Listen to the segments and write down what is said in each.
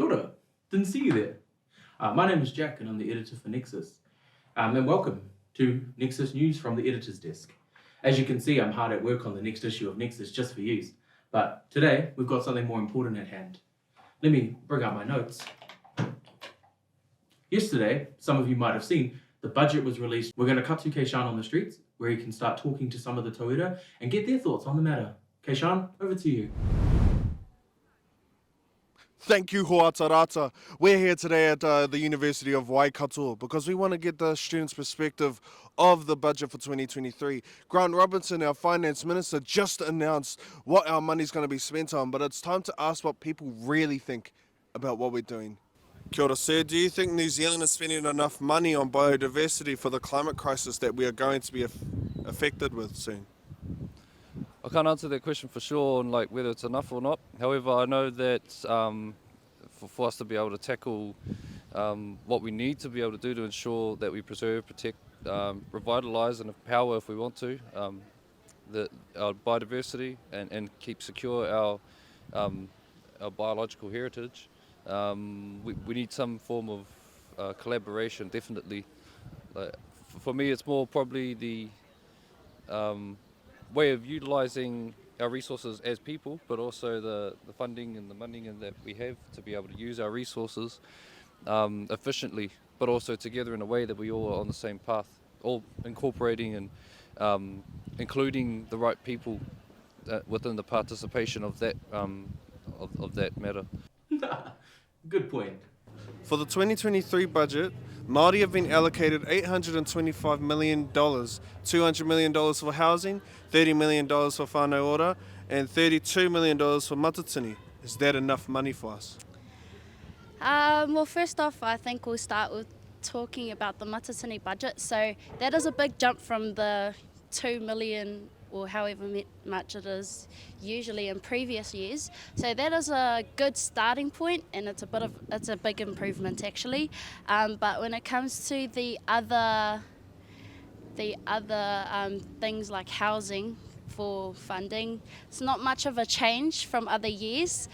Kia ora. Didn't see you there. My name is Jack and I'm the editor for Nexus. And welcome to Nexus News from the editor's desk. As you can see, I'm hard at work on the next issue of Nexus just for use. But today, we've got something more important at hand. Let me bring out my notes. Yesterday, some of you might have seen, the budget was released. We're going to cut to Keishan on the streets, where he can start talking to some of the tauira and get their thoughts on the matter. Keishan, over to you. Thank you, Hoatarata. We're here today at the University of Waikato because we want to get the students' perspective of the budget for 2023. Grant Robinson, our finance minister, just announced what our money's going to be spent on, but it's time to ask what people really think about what we're doing. Kia ora, sir. Do you think New Zealand is spending enough money on biodiversity for the climate crisis that we are going to be affected with soon? I can't answer that question for sure on whether it's enough or not. However, I know that for us to be able to tackle what we need to be able to do to ensure that we preserve, protect, revitalise and empower, if we want to, our biodiversity and keep secure our biological heritage, we need some form of collaboration, definitely. For me, it's more probably the way of utilising our resources as people, but also the funding and the money that we have to be able to use our resources efficiently, but also together in a way that we all are on the same path, all incorporating and including the right people within the participation of that of that matter. Good point. For the 2023 budget, Māori have been allocated $825 million, $200 million for housing, $30 million for whānau ora, and $32 million for matatini. Is that enough money for us? Well, first off, I think we'll start with talking about the matatini budget. So that is a big jump from the 2 million or however much it is usually in previous years. So that is a good starting point, and it's a big improvement actually. But when it comes to the other things like housing for funding, it's not much of a change from other years,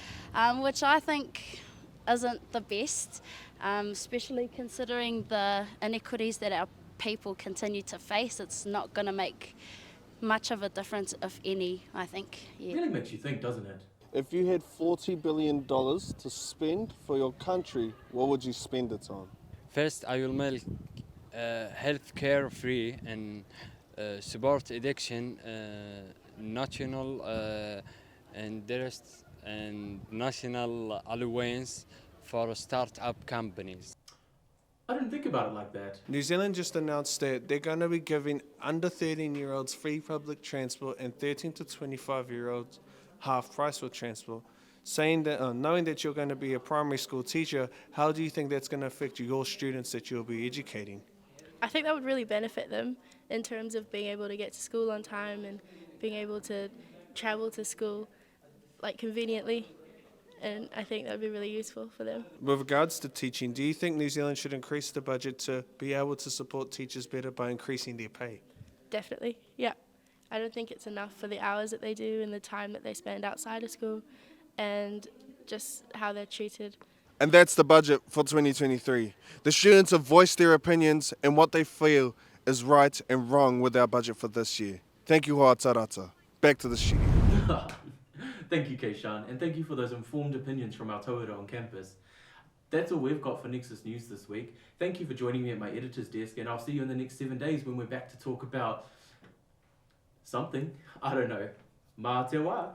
which I think isn't the best, especially considering the inequities that our people continue to face. It's not going to make much of a difference, if any, I think. Yeah. It really makes you think, doesn't it? If you had $40 billion to spend for your country, what would you spend it on? First, I will make healthcare free and support education, national interest and national allowance for start-up companies. I didn't think about it like that. New Zealand just announced that they're going to be giving under 13-year-olds free public transport and 13 to 25-year-olds half price for transport. Saying that, knowing that you're going to be a primary school teacher, how do you think that's going to affect your students that you'll be educating? I think that would really benefit them in terms of being able to get to school on time and being able to travel to school conveniently. And I think that would be really useful for them. With regards to teaching, do you think New Zealand should increase the budget to be able to support teachers better by increasing their pay? Definitely, yeah. I don't think it's enough for the hours that they do and the time that they spend outside of school and just how they're treated. And that's the budget for 2023. The students have voiced their opinions and what they feel is right and wrong with our budget for this year. Thank you, Hoatarata. Back to the studio. Thank you, Keishan, and thank you for those informed opinions from our tauira on campus. That's all we've got for Nexus News this week. Thank you for joining me at my editor's desk, and I'll see you in the next 7 days when we're back to talk about something. I don't know. Mā te wā.